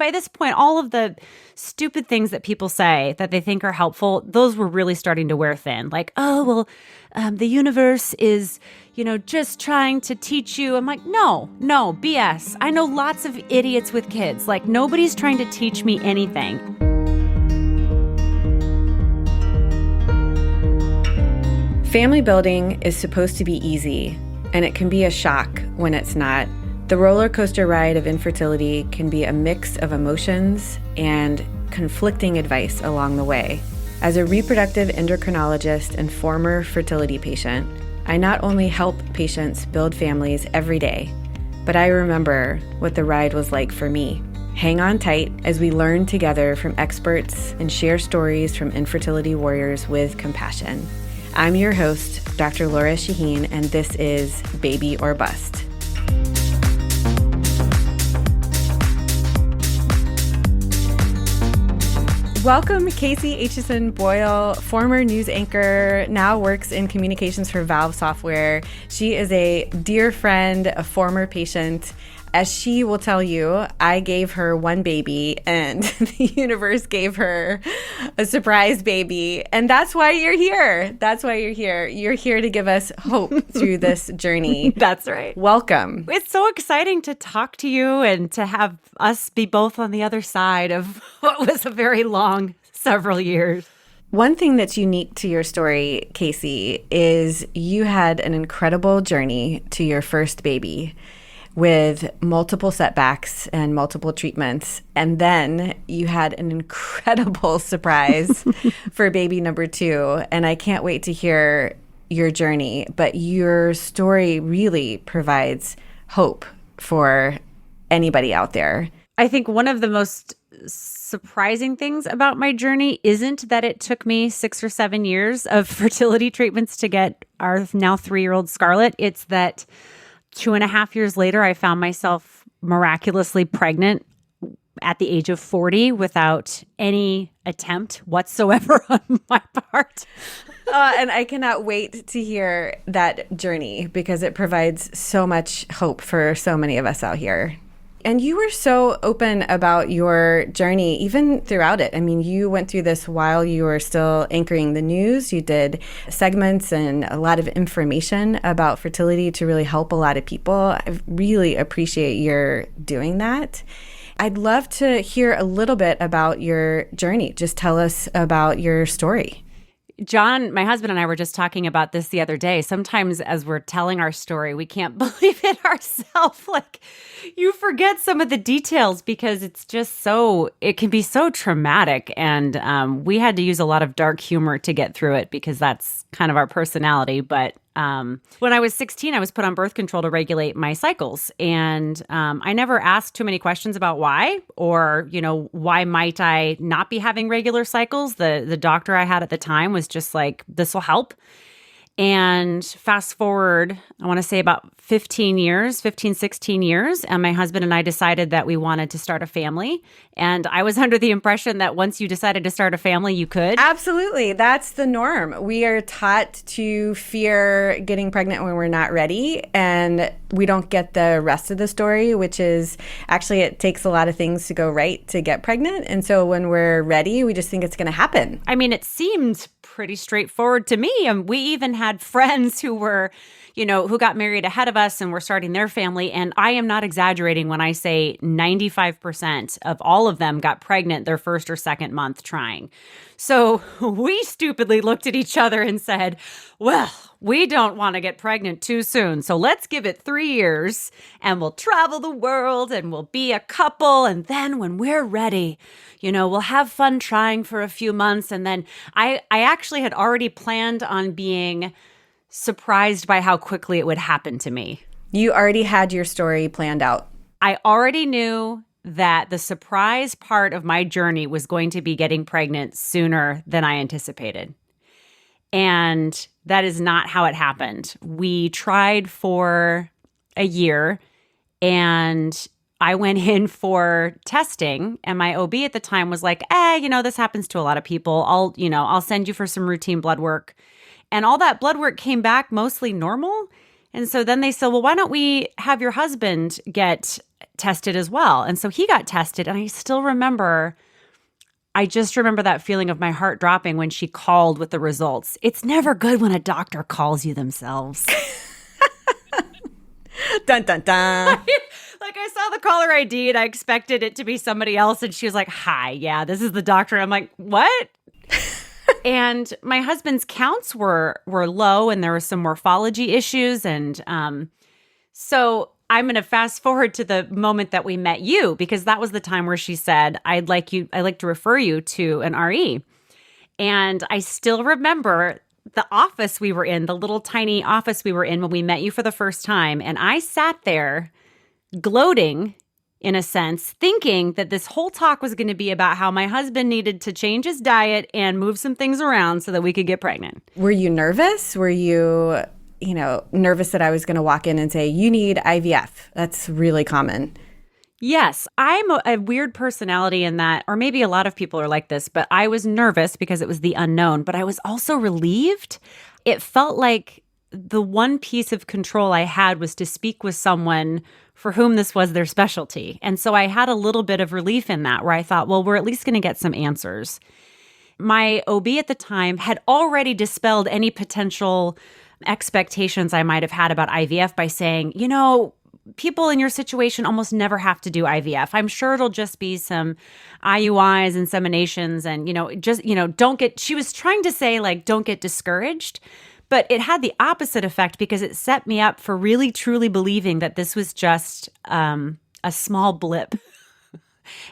by this point, all of the stupid things that people say that they think are helpful, those were really starting to wear thin. Like, oh, well, the universe is, just trying to teach you. I'm like, no, BS. I know lots of idiots with kids. Like, nobody's trying to teach me anything. Family building is supposed to be easy, and it can be a shock when it's not. The roller coaster ride of infertility can be a mix of emotions and conflicting advice along the way. As a reproductive endocrinologist and former fertility patient, I not only help patients build families every day, but I remember what the ride was like for me. Hang on tight as we learn together from experts and share stories from infertility warriors with compassion. I'm your host, Dr. Lora Shahine, and this is Baby or Bust. Welcome, Kaci Aitchison Boyle, former news anchor, now works in communications for Valve Software. She is a dear friend, a former patient. As she will tell you, I gave her one baby and the universe gave her a surprise baby. And that's why you're here. That's why you're here. You're here to give us hope through this journey. That's right. Welcome. It's so exciting to talk to you and to have us be both on the other side of what was a very long several years. One thing that's unique to your story, Kaci, is you had an incredible journey to your first baby, with multiple setbacks and multiple treatments. And then you had an incredible surprise for baby number 2. And I can't wait to hear your journey. But your story really provides hope for anybody out there. I think one of the most surprising things about my journey isn't that it took me 6 or 7 years of fertility treatments to get our now 3-year-old Scarlett. It's that 2.5 years later, I found myself miraculously pregnant at the age of 40 without any attempt whatsoever on my part. And I cannot wait to hear that journey because it provides so much hope for so many of us out here. And you were so open about your journey, even throughout it. I mean, you went through this while you were still anchoring the news. You did segments and a lot of information about fertility to really help a lot of people. I really appreciate your doing that. I'd love to hear a little bit about your journey. Just tell us about your story. John, my husband, and I were just talking about this the other day. Sometimes as we're telling our story, we can't believe it ourselves. Like, you forget some of the details because it's just it can be so traumatic. And we had to use a lot of dark humor to get through it because that's kind of our personality. But when I was 16, I was put on birth control to regulate my cycles. And I never asked too many questions about why or, why might I not be having regular cycles? The doctor I had at the time was just like, this will help. And fast forward, I want to say about 16 years, and my husband and I decided that we wanted to start a family. And I was under the impression that once you decided to start a family, you could. Absolutely. That's the norm. We are taught to fear getting pregnant when we're not ready. And we don't get the rest of the story, which is actually it takes a lot of things to go right to get pregnant. And so when we're ready, we just think it's going to happen. I mean, it seemed pretty straightforward to me. And we even had friends who were, who got married ahead of us and were starting their family. And I am not exaggerating when I say 95% of all of them got pregnant their first or second month trying. So we stupidly looked at each other and said, well, we don't want to get pregnant too soon. So let's give it 3 years and we'll travel the world and we'll be a couple. And then when we're ready, we'll have fun trying for a few months. And then I actually had already planned on being surprised by how quickly it would happen to me. You already had your story planned out. I already knew that the surprise part of my journey was going to be getting pregnant sooner than I anticipated. And that is not how it happened. We tried for a year and I went in for testing and my OB at the time was like, this happens to a lot of people. I'll send you for some routine blood work. And all that blood work came back mostly normal. And so then they said, well, why don't we have your husband get tested as well. And so he got tested, and I just remember that feeling of my heart dropping when she called with the results. It's never good when a doctor calls you themselves. Dun, dun, dun. Like, I saw the caller ID and I expected it to be somebody else. And she was like, "Hi, yeah, this is the doctor." I'm like, "What?" And my husband's counts were low, and there were some morphology issues. And so I'm going to fast forward to the moment that we met you, because that was the time where she said, I'd like to refer you to an RE. And I still remember the office we were in, the little tiny office we were in when we met you for the first time. And I sat there gloating, in a sense, thinking that this whole talk was going to be about how my husband needed to change his diet and move some things around so that we could get pregnant. Were you nervous? Were you, nervous that I was going to walk in and say, "You need IVF"? That's really common. Yes, I'm a weird personality in that, or maybe a lot of people are like this, but I was nervous because it was the unknown, but I was also relieved. It felt like the one piece of control I had was to speak with someone for whom this was their specialty. And so I had a little bit of relief in that, where I thought, well, we're at least going to get some answers. My OB at the time had already dispelled any potential expectations I might have had about IVF by saying, people in your situation almost never have to do IVF. I'm sure it'll just be some IUIs, inseminations, and, she was trying to say, like, don't get discouraged. But it had the opposite effect, because it set me up for really, truly believing that this was just a small blip.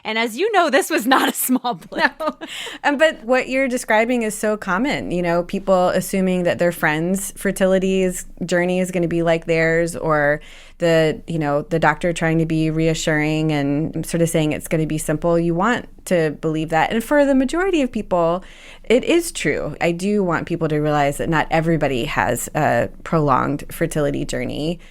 And as you know, this was not a small blip. No. But what you're describing is so common. People assuming that their friend's fertility journey is going to be like theirs, or the doctor trying to be reassuring and sort of saying it's going to be simple. You want to believe that. And for the majority of people, it is true. I do want people to realize that not everybody has a prolonged fertility journey.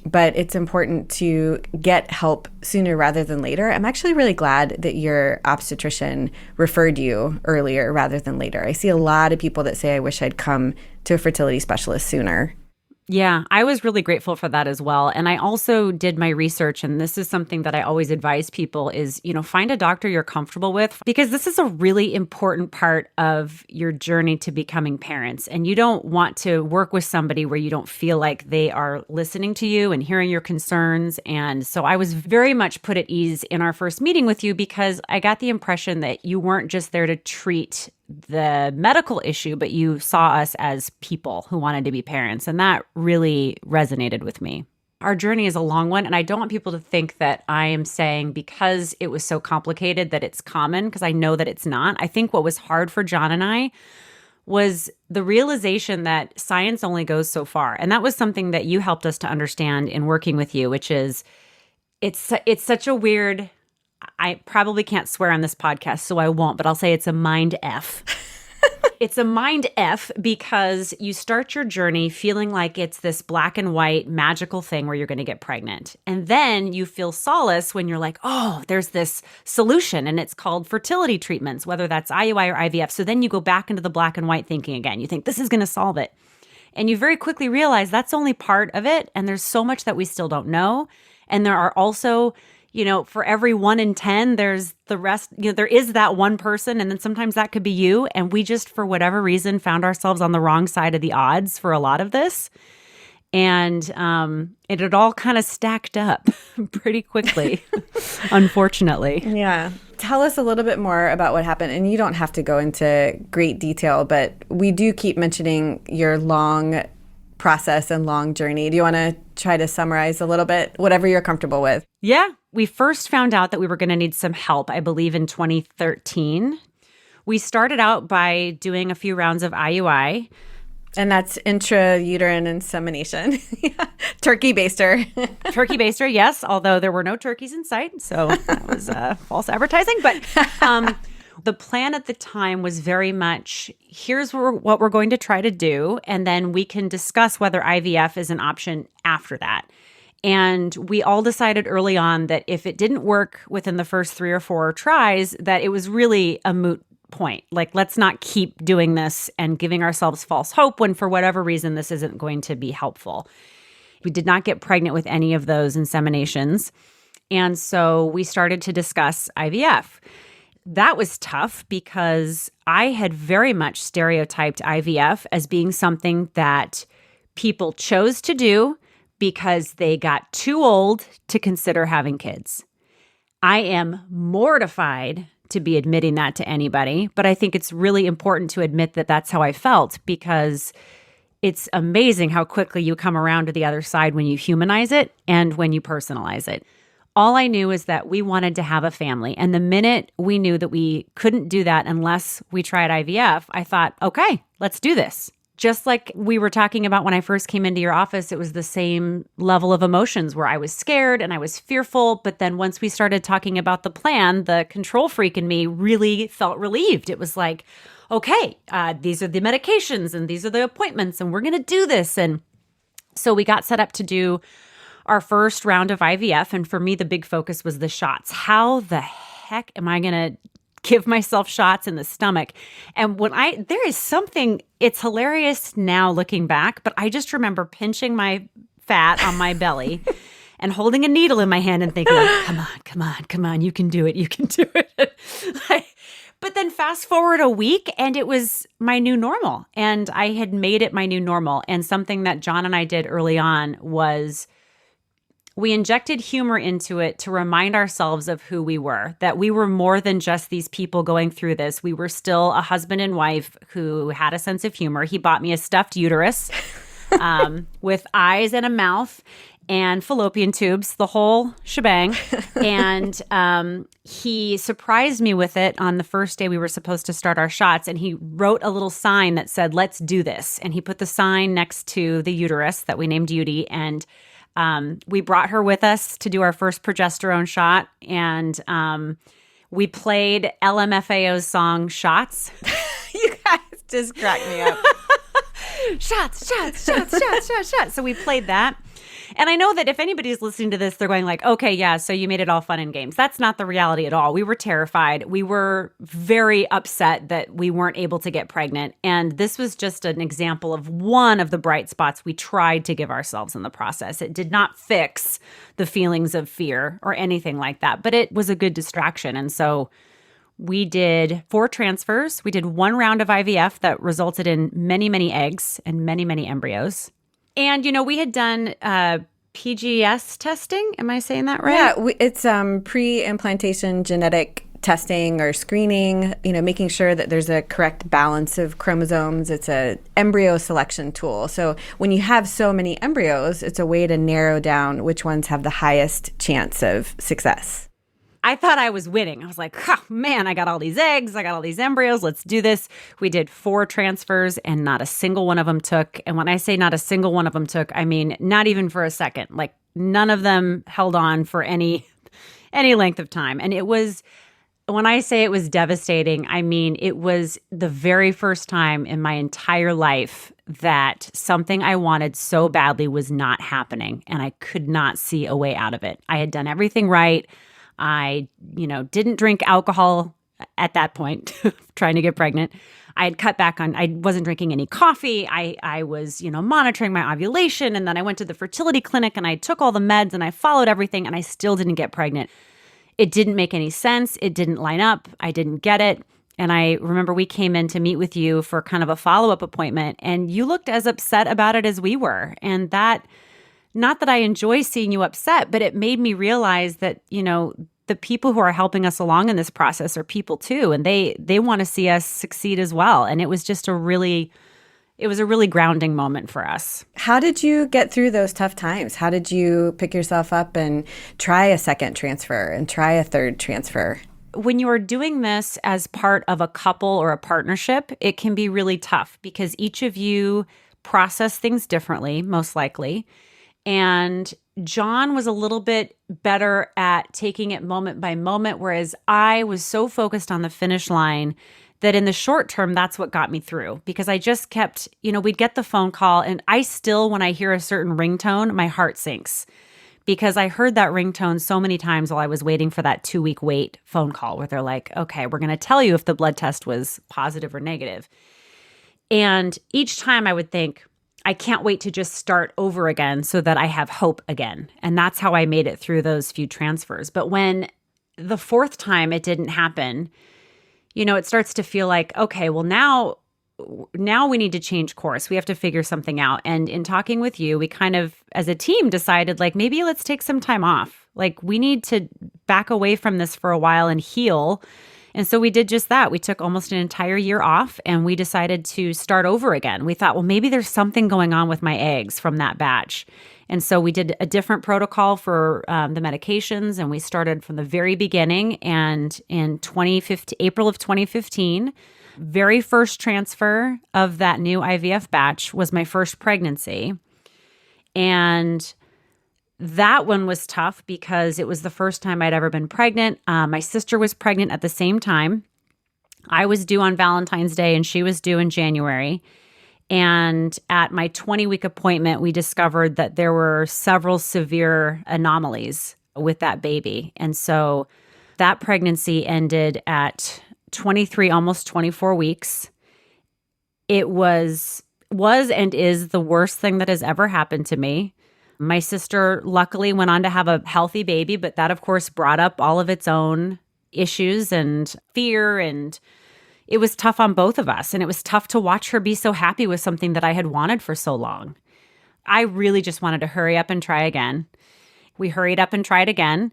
But it's important to get help sooner rather than later. I'm actually really glad that your obstetrician referred you earlier rather than later. I see a lot of people that say, "I wish I'd come to a fertility specialist sooner." Yeah, I was really grateful for that as well. And I also did my research, and this is something that I always advise people is, find a doctor you're comfortable with, because this is a really important part of your journey to becoming parents. And you don't want to work with somebody where you don't feel like they are listening to you and hearing your concerns. And so I was very much put at ease in our first meeting with you, because I got the impression that you weren't just there to treat the medical issue, but you saw us as people who wanted to be parents. And that really resonated with me. Our journey is a long one, and I don't want people to think that I am saying because it was so complicated that it's common, because I know that it's not. I think what was hard for John and I was the realization that science only goes so far. And that was something that you helped us to understand in working with you, which is it's such a weird, I probably can't swear on this podcast, so I won't, but I'll say it's a mind F. It's a mind F because you start your journey feeling like it's this black and white magical thing where you're going to get pregnant. And then you feel solace when you're like, oh, there's this solution, and it's called fertility treatments, whether that's IUI or IVF. So then you go back into the black and white thinking again. You think this is going to solve it. And you very quickly realize that's only part of it. And there's so much that we still don't know. And there are also, for every 1 in 10, there's the rest, there is that one person. And then sometimes that could be you. And we just, for whatever reason, found ourselves on the wrong side of the odds for a lot of this. And it had all kind of stacked up pretty quickly, unfortunately. Yeah. Tell us a little bit more about what happened. And you don't have to go into great detail, but we do keep mentioning your long process and long journey. Do you want to try to summarize a little bit, whatever you're comfortable with? Yeah. We first found out that we were going to need some help, I believe, in 2013. We started out by doing a few rounds of IUI. And that's intrauterine insemination. Turkey baster. Turkey baster, yes, although there were no turkeys in sight. So that was false advertising. But the plan at the time was very much, here's what we're going to try to do. And then we can discuss whether IVF is an option after that. And we all decided early on that if it didn't work within the first 3 or 4 tries, that it was really a moot point. Like, let's not keep doing this and giving ourselves false hope when for whatever reason this isn't going to be helpful. We did not get pregnant with any of those inseminations. And so we started to discuss IVF. That was tough because I had very much stereotyped IVF as being something that people chose to do because they got too old to consider having kids. I am mortified to be admitting that to anybody, but I think it's really important to admit that that's how I felt, because it's amazing how quickly you come around to the other side when you humanize it and when you personalize it. All I knew is that we wanted to have a family. And the minute we knew that we couldn't do that unless we tried IVF, I thought, okay, let's do this. Just like we were talking about when I first came into your office, it was the same level of emotions where I was scared and I was fearful. But then once we started talking about the plan, the control freak in me really felt relieved. It was like, okay, these are the medications and these are the appointments and we're going to do this. And so we got set up to do our first round of IVF. And for me, the big focus was the shots. How the heck am I going to give myself shots in the stomach? And there is something, it's hilarious now looking back, but I just remember pinching my fat on my belly and holding a needle in my hand and thinking, like, come on, you can do it. But then fast forward a week and it was my new normal. And I had made it my new normal. And something that John and I did early on was we injected humor into it to remind ourselves of who we were, that we were more than just these people going through this. We were still a husband and wife who had a sense of humor. He bought me a stuffed uterus with eyes and a mouth and fallopian tubes, the whole shebang. And he surprised me with it on the first day we were supposed to start our shots. And he wrote a little sign that said, "Let's do this." And he put the sign next to the uterus that we named Judy. And we brought her with us to do our first progesterone shot. And we played LMFAO's song, Shots. You guys just cracked me up. Shots. So we played that. And I know that if anybody's listening to this, they're going like, okay, yeah, so you made it all fun and games. That's not the reality at all. We were terrified. We were very upset that we weren't able to get pregnant. And this was just an example of one of the bright spots we tried to give ourselves in the process. It did not fix the feelings of fear or anything like that, but it was a good distraction. And so we did 4 transfers. We did 1 round of IVF that resulted in many, many eggs and many, many embryos. And, we had done PGS testing. Am I saying that right? Yeah, it's pre-implantation genetic testing or screening, making sure that there's a correct balance of chromosomes. It's an embryo selection tool. So when you have so many embryos, it's a way to narrow down which ones have the highest chance of success. I thought I was winning. I was like, oh, man, I got all these eggs. I got all these embryos. Let's do this. We did 4 transfers and not a single one of them took. And when I say not a single one of them took, I mean, not even for a second. Like none of them held on for any length of time. And it was, when I say it was devastating, I mean, it was the very first time in my entire life that something I wanted so badly was not happening. And I could not see a way out of it. I had done everything right. I, didn't drink alcohol at that point, trying to get pregnant. I had cut back on, I wasn't drinking any coffee. I was, monitoring my ovulation. And then I went to the fertility clinic and I took all the meds and I followed everything and I still didn't get pregnant. It didn't make any sense. It didn't line up. I didn't get it. And I remember we came in to meet with you for kind of a follow-up appointment and you looked as upset about it as we were. And that, not that I enjoy seeing you upset, but it made me realize that, the people who are helping us along in this process are people too. And they want to see us succeed as well. And it was just a really grounding moment for us. How did you get through those tough times? How did you pick yourself up and try a second transfer and try a third transfer? When you are doing this as part of a couple or a partnership, it can be really tough because each of you process things differently, most likely. And John was a little bit better at taking it moment by moment, whereas I was so focused on the finish line that in the short term, that's what got me through because I just kept, we'd get the phone call and I still, when I hear a certain ringtone, my heart sinks because I heard that ringtone so many times while I was waiting for that 2-week wait phone call where they're like, okay, we're going to tell you if the blood test was positive or negative. And each time I would think, I can't wait to just start over again so that I have hope again. And that's how I made it through those few transfers. But when the fourth time it didn't happen, it starts to feel like, okay, well, now we need to change course. We have to figure something out. And in talking with you, we kind of, as a team, decided like, maybe let's take some time off. Like, we need to back away from this for a while and heal. And so we did just that. We took almost an entire year off and we decided to start over again. We thought, well, maybe there's something going on with my eggs from that batch. And so we did a different protocol for the medications, and we started from the very beginning. And in April of 2015, very first transfer of that new IVF batch was my first pregnancy. And that one was tough because it was the first time I'd ever been pregnant. My sister was pregnant at the same time. I was due on Valentine's Day and she was due in January. And at my 20-week appointment, we discovered that there were several severe anomalies with that baby. And so that pregnancy ended at 23, almost 24 weeks. It was and is the worst thing that has ever happened to me. My sister luckily went on to have a healthy baby, but that, of course, brought up all of its own issues and fear, and it was tough on both of us. And it was tough to watch her be so happy with something that I had wanted for so long. I really just wanted to hurry up and try again. We hurried up and tried again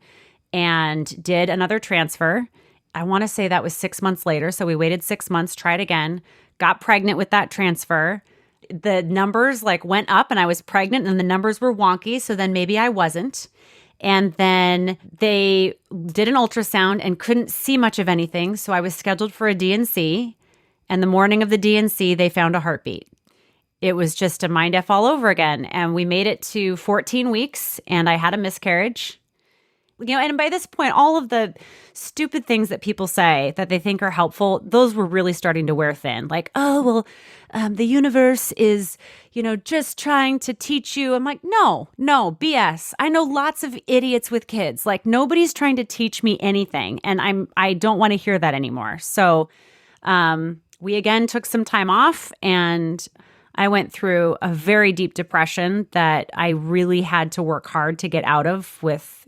and did another transfer. I want to say that was 6 months later. So we waited 6 months, tried again, got pregnant with that transfer. The numbers went up and I was pregnant and the numbers were wonky. So then maybe I wasn't. And then they did an ultrasound and couldn't see much of anything. So I was scheduled for a D&C. And the morning of the D&C, they found a heartbeat. It was just a mind F all over again. And we made it to 14 weeks and I had a miscarriage. And by this point, all of the stupid things that people say that they think are helpful, those were really starting to wear thin. Like, oh, well, the universe is, just trying to teach you. I'm like, no, BS. I know lots of idiots with kids. Like, nobody's trying to teach me anything. And I don't want to hear that anymore. So we again took some time off and I went through a very deep depression that I really had to work hard to get out of with,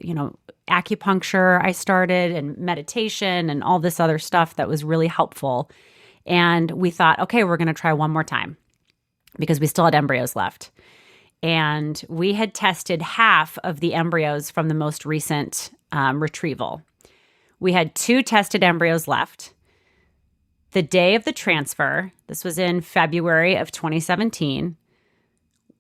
acupuncture I started and meditation and all this other stuff that was really helpful. And we thought, okay, we're going to try one more time because we still had embryos left. And we had tested half of the embryos from the most recent retrieval. We had 2 tested embryos left. The day of the transfer, this was in February of 2017,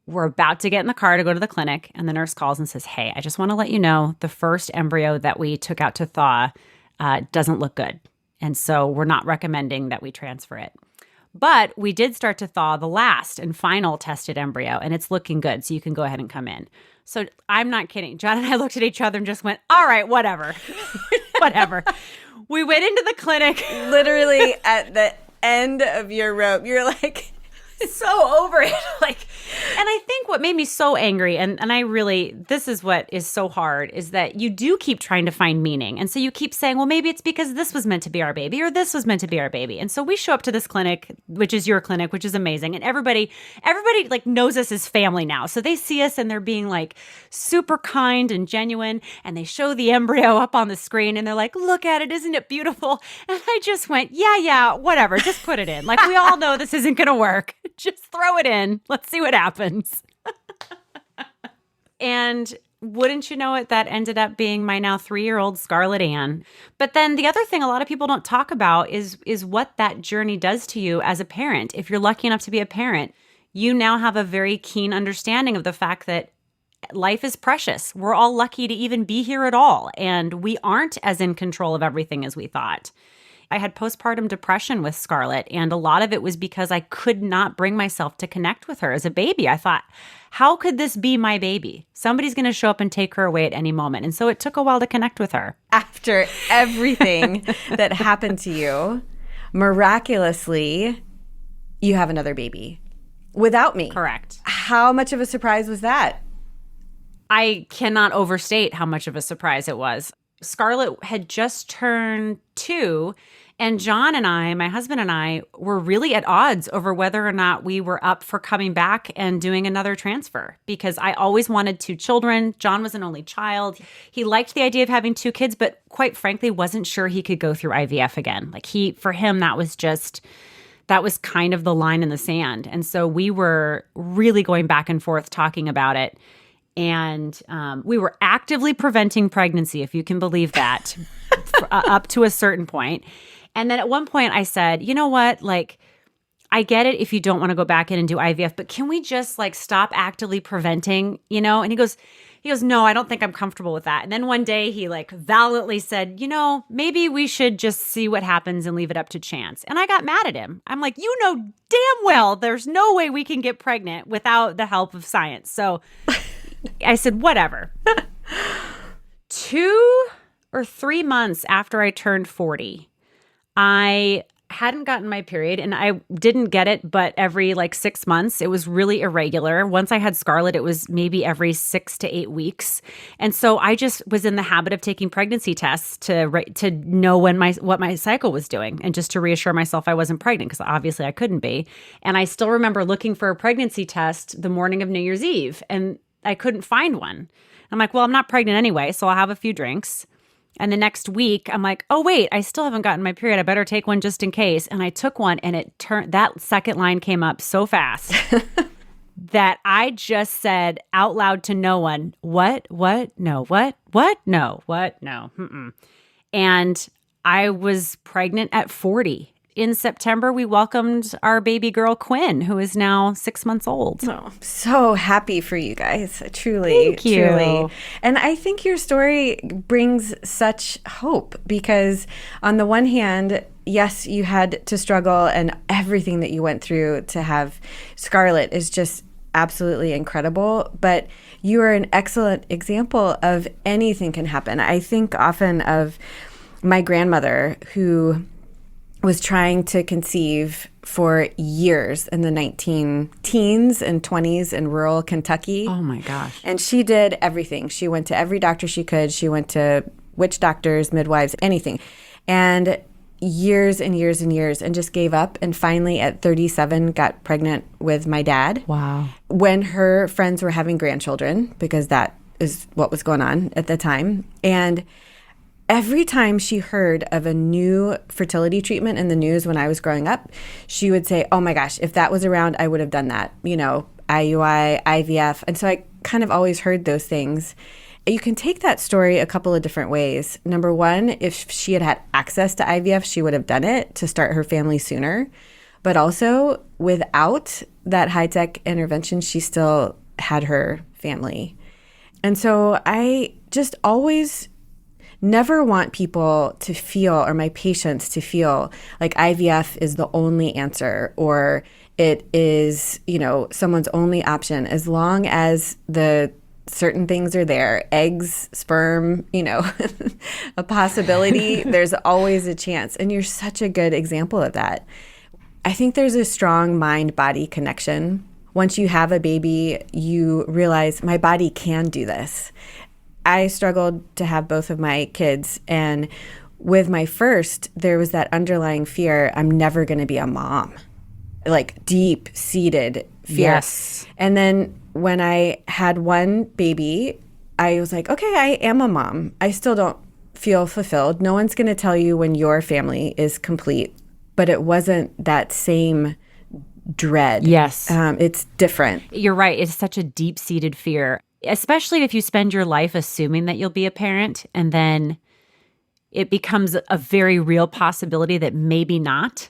we're about to get in the car to go to the clinic, and the nurse calls and says, hey, I just want to let you know the first embryo that we took out to thaw doesn't look good. And so we're not recommending that we transfer it. But we did start to thaw the last and final tested embryo, and it's looking good, so you can go ahead and come in. So I'm not kidding. John and I looked at each other and just went, all right, whatever. Whatever. We went into the clinic. Literally at the end of your rope, you're like... so over it. And I think what made me so angry, and I really, this is what is so hard, is that you do keep trying to find meaning. And so you keep saying, well, maybe it's because this was meant to be our baby or this was meant to be our baby. And so we show up to this clinic, which is your clinic, which is amazing. And everybody knows us as family now. So they see us and they're being super kind and genuine. And they show the embryo up on the screen and they're like, look at it. Isn't it beautiful? And I just went, yeah, whatever. Just put it in. We all know this isn't going to work. Just throw it in. Let's see what happens. And wouldn't you know it, that ended up being my now 3-year-old Scarlett Ann. But then the other thing a lot of people don't talk about is what that journey does to you as a parent. If you're lucky enough to be a parent, you now have a very keen understanding of the fact that life is precious. We're all lucky to even be here at all. And we aren't as in control of everything as we thought. I had postpartum depression with Scarlett, and a lot of it was because I could not bring myself to connect with her as a baby. I thought, how could this be my baby? Somebody's going to show up and take her away at any moment. And so it took a while to connect with her. After everything that happened to you, miraculously, you have another baby without me. Correct. How much of a surprise was that? I cannot overstate how much of a surprise it was. Scarlett had just turned 2, and John and I, my husband and I, were really at odds over whether or not we were up for coming back and doing another transfer, because I always wanted 2 children. John was an only child. He liked the idea of having 2 kids, but quite frankly, wasn't sure he could go through IVF again. Like for him, that was kind of the line in the sand. And so we were really going back and forth talking about it. And we were actively preventing pregnancy, if you can believe that, up to a certain point. And then at one point I said, you know what, like, I get it if you don't want to go back in and do IVF, but can we just like stop actively preventing, you know? And he goes, no, I don't think I'm comfortable with that. And then one day he like valiantly said, you know, maybe we should just see what happens and leave it up to chance. And I got mad at him. I'm like, you know damn well there's no way we can get pregnant without the help of science. So I said, whatever. 2 or 3 months after I turned 40, I hadn't gotten my period, and I didn't get it, but every like 6 months. It was really irregular. Once I had Scarlett, it was maybe every 6 to 8 weeks. And so I just was in the habit of taking pregnancy tests to know what my cycle was doing, and just to reassure myself I wasn't pregnant, because obviously I couldn't be. And I still remember looking for a pregnancy test the morning of New Year's Eve, and I couldn't find one. I'm like, well, I'm not pregnant anyway, so I'll have a few drinks. And the next week, I'm like, oh, wait, I still haven't gotten my period. I better take one just in case. And I took one, and that second line came up so fast that I just said out loud to no one, what, no, what, no, what, no. And I was pregnant at 40. In September, we welcomed our baby girl, Quinn, who is now 6 months old. Oh, I'm so happy for you guys. Truly. Thank you. Truly. And I think your story brings such hope, because on the one hand, yes, you had to struggle, and everything that you went through to have Scarlett is just absolutely incredible. But you are an excellent example of anything can happen. I think often of my grandmother, who was trying to conceive for years in the 19-teens and 20s in rural Kentucky. Oh my gosh. And she did everything. She went to every doctor she could. She went to witch doctors, midwives, anything. And years and years and years, and just gave up. And finally at 37 got pregnant with my dad. Wow. When her friends were having grandchildren, because that is what was going on at the time. And every time she heard of a new fertility treatment in the news when I was growing up, she would say, oh my gosh, if that was around, I would have done that. You know, IUI, IVF. And so I kind of always heard those things. You can take that story a couple of different ways. Number one, if she had had access to IVF, she would have done it to start her family sooner. But also, without that high-tech intervention, she still had her family. And so I just always never want people to feel, or my patients to feel, like IVF is the only answer, or it is, you know, someone's only option. As long as the certain things are there, eggs, sperm, you know, a possibility, there's always a chance. And you're such a good example of that. I think there's a strong mind-body connection. Once you have a baby, you realize my body can do this. I struggled to have both of my kids, and with my first, there was that underlying fear, I'm never going to be a mom, like deep-seated fear. Yes. And then when I had one baby, I was like, okay, I am a mom. I still don't feel fulfilled. No one's going to tell you when your family is complete, but it wasn't that same dread. Yes. It's different. You're right. It's such a deep-seated fear, especially if you spend your life assuming that you'll be a parent, and then it becomes a very real possibility that maybe not.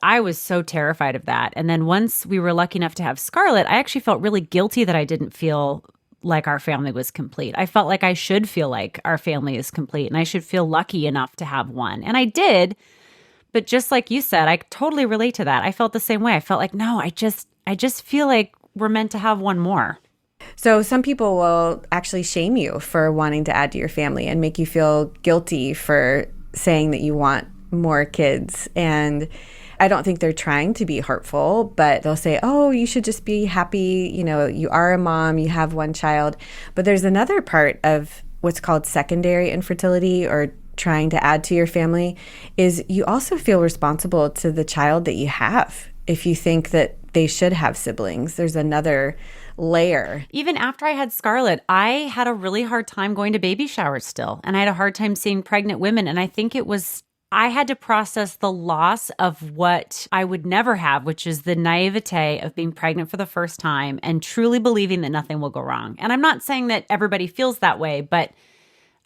I was so terrified of that. And then once we were lucky enough to have Scarlett, I actually felt really guilty that I didn't feel like our family was complete. I felt like I should feel like our family is complete, and I should feel lucky enough to have one. And I did. But just like you said, I totally relate to that. I felt the same way. I felt like, no, I just feel like we're meant to have one more. So some people will actually shame you for wanting to add to your family and make you feel guilty for saying that you want more kids. And I don't think they're trying to be hurtful, but they'll say, oh, you should just be happy. You know, you are a mom, you have one child. But there's another part of what's called secondary infertility or trying to add to your family is you also feel responsible to the child that you have. If you think that they should have siblings, there's another layer. Even after I had Scarlett, I had a really hard time going to baby showers still. And I had a hard time seeing pregnant women. And I think I had to process the loss of what I would never have, which is the naivete of being pregnant for the first time and truly believing that nothing will go wrong. And I'm not saying that everybody feels that way, but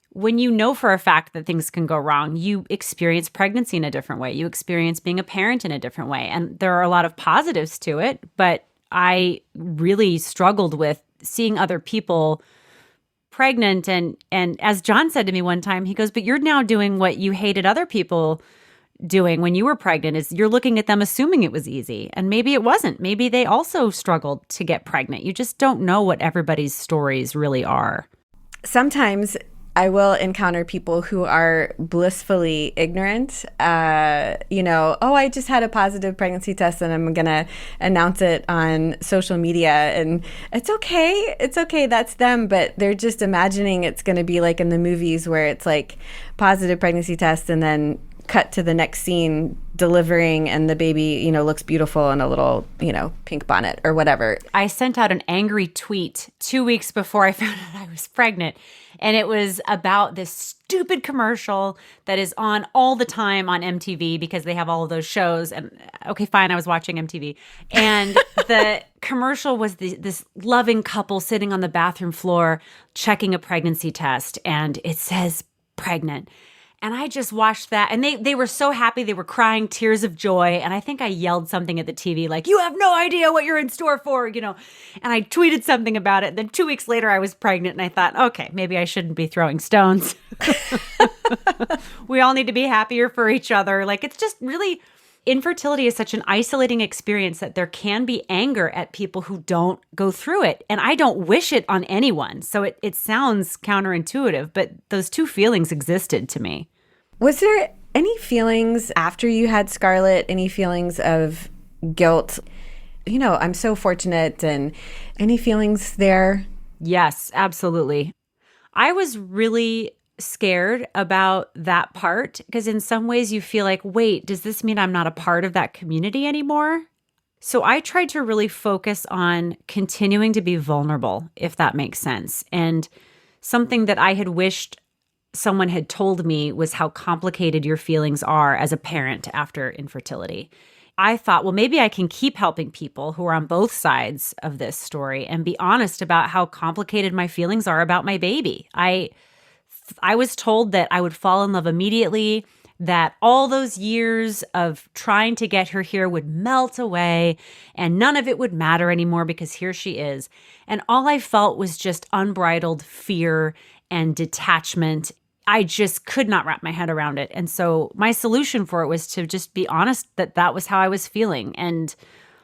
when you know for a fact that things can go wrong, you experience pregnancy in a different way. You experience being a parent in a different way. And there are a lot of positives to it, but I really struggled with seeing other people pregnant. And as John said to me one time, he goes, but you're now doing what you hated other people doing when you were pregnant, is you're looking at them assuming it was easy. And maybe it wasn't. Maybe they also struggled to get pregnant. You just don't know what everybody's stories really are. Sometimes I will encounter people who are blissfully ignorant. Oh, I just had a positive pregnancy test and I'm going to announce it on social media. And it's okay. It's okay. That's them. But they're just imagining it's going to be like in the movies where it's like positive pregnancy test and then cut to the next scene delivering and the baby, looks beautiful in a little, pink bonnet or whatever. I sent out an angry tweet 2 weeks before I found out I was pregnant. And it was about this stupid commercial that is on all the time on MTV because they have all of those shows. And okay, fine, I was watching MTV. And the commercial was this loving couple sitting on the bathroom floor checking a pregnancy test. And it says pregnant. And I just watched that. And they were so happy. They were crying tears of joy. And I think I yelled something at the TV like, you have no idea what you're in store for, And I tweeted something about it. Then 2 weeks later, I was pregnant. And I thought, okay, maybe I shouldn't be throwing stones. We all need to be happier for each other. Like, it's just really, infertility is such an isolating experience that there can be anger at people who don't go through it. And I don't wish it on anyone. So it sounds counterintuitive, but those two feelings existed to me. Was there any feelings after you had Scarlett, any feelings of guilt? I'm so fortunate, and any feelings there? Yes, absolutely. I was really scared about that part because in some ways you feel like, wait, does this mean I'm not a part of that community anymore? So I tried to really focus on continuing to be vulnerable, if that makes sense. And something that I had wished someone had told me was how complicated your feelings are as a parent after infertility. I thought, well, maybe I can keep helping people who are on both sides of this story and be honest about how complicated my feelings are about my baby. I was told that I would fall in love immediately, that all those years of trying to get her here would melt away and none of it would matter anymore because here she is. And all I felt was just unbridled fear and detachment. I just could not wrap my head around it. And so my solution for it was to just be honest that was how I was feeling and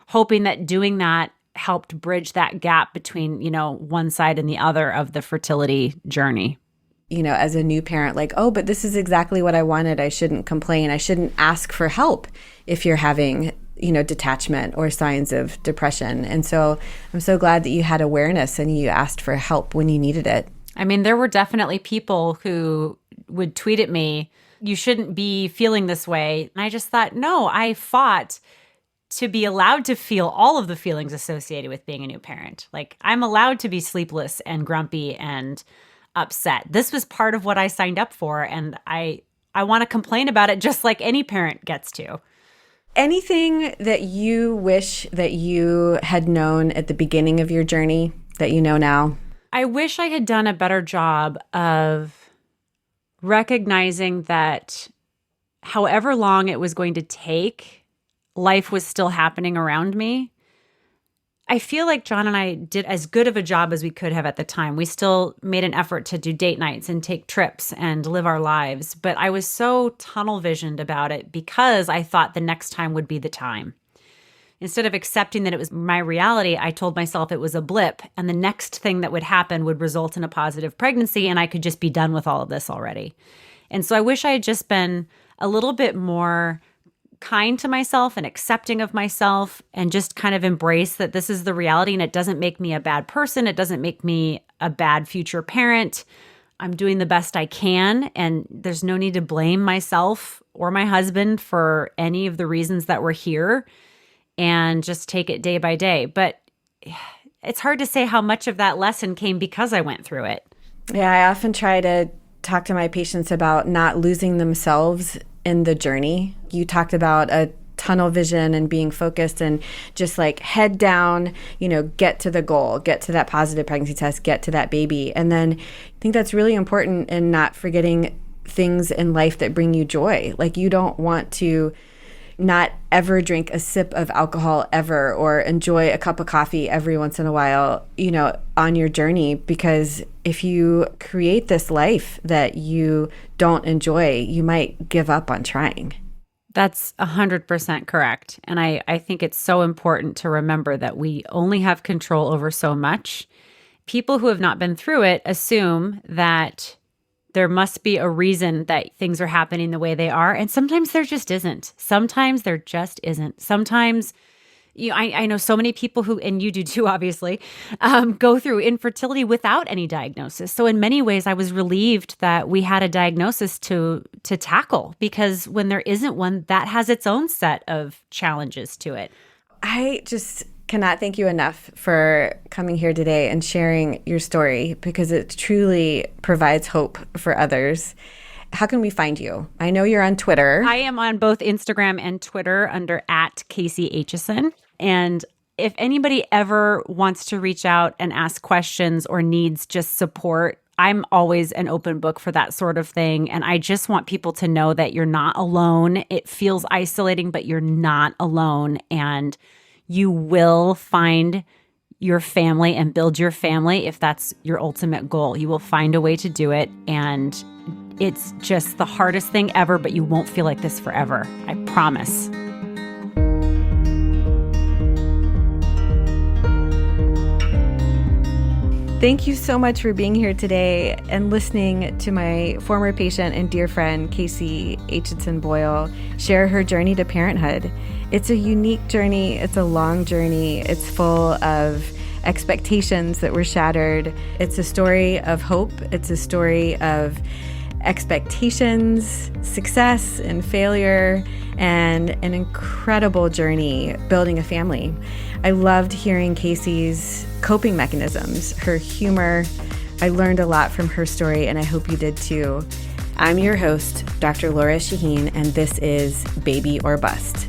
hoping that doing that helped bridge that gap between, one side and the other of the fertility journey. As a new parent, like, oh, but this is exactly what I wanted. I shouldn't complain. I shouldn't ask for help if you're having, detachment or signs of depression. And so I'm so glad that you had awareness and you asked for help when you needed it. I mean, there were definitely people who would tweet at me, you shouldn't be feeling this way. And I just thought, no, I fought to be allowed to feel all of the feelings associated with being a new parent. Like, I'm allowed to be sleepless and grumpy and upset. This was part of what I signed up for. And I want to complain about it just like any parent gets to. Anything that you wish that you had known at the beginning of your journey that you know now? I wish I had done a better job of recognizing that however long it was going to take, life was still happening around me. I feel like John and I did as good of a job as we could have at the time. We still made an effort to do date nights and take trips and live our lives. But I was so tunnel visioned about it because I thought the next time would be the time. Instead of accepting that it was my reality, I told myself it was a blip and the next thing that would happen would result in a positive pregnancy and I could just be done with all of this already. And so I wish I had just been a little bit more kind to myself and accepting of myself and just kind of embrace that this is the reality and it doesn't make me a bad person. It doesn't make me a bad future parent. I'm doing the best I can, and there's no need to blame myself or my husband for any of the reasons that we're here, and just take it day by day. But it's hard to say how much of that lesson came because I went through it. Yeah, I often try to talk to my patients about not losing themselves in the journey. You talked about a tunnel vision and being focused and just like head down, get to the goal, get to that positive pregnancy test, get to that baby. And then I think that's really important in not forgetting things in life that bring you joy. Like you don't want to not ever drink a sip of alcohol ever, or enjoy a cup of coffee every once in a while, on your journey, because if you create this life that you don't enjoy, you might give up on trying. That's 100% correct. And I think it's so important to remember that we only have control over so much. People who have not been through it assume that there must be a reason that things are happening the way they are. And sometimes there just isn't. Sometimes there just isn't. Sometimes, I know so many people who, and you do too, obviously, go through infertility without any diagnosis. So in many ways, I was relieved that we had a diagnosis to tackle, because when there isn't one, that has its own set of challenges to it. I just cannot thank you enough for coming here today and sharing your story, because it truly provides hope for others. How can we find you? I know you're on Twitter. I am on both Instagram and Twitter under @Kaci Aitchison. And if anybody ever wants to reach out and ask questions or needs just support, I'm always an open book for that sort of thing. And I just want people to know that you're not alone. It feels isolating, but you're not alone. And you will find your family and build your family if that's your ultimate goal. You will find a way to do it. And it's just the hardest thing ever, but you won't feel like this forever. I promise. Thank you so much for being here today and listening to my former patient and dear friend, Kaci Aitchison Boyle, share her journey to parenthood. It's a unique journey. It's a long journey. It's full of expectations that were shattered. It's a story of hope. It's a story of expectations, success and failure, and an incredible journey building a family. I loved hearing Kaci's coping mechanisms, her humor. I learned a lot from her story, and I hope you did too. I'm your host, Dr. Lora Shahine, and this is Baby or Bust.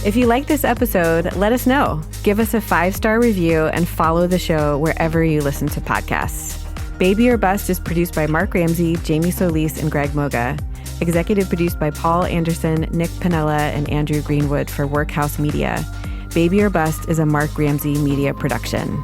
If you like this episode, let us know. Give us a 5-star review and follow the show wherever you listen to podcasts. Baby or Bust is produced by Mark Ramsey, Jamie Solis, and Greg Moga. Executive produced by Paul Anderson, Nick Pinella, and Andrew Greenwood for Workhouse Media. Baby or Bust is a Mark Ramsey media production.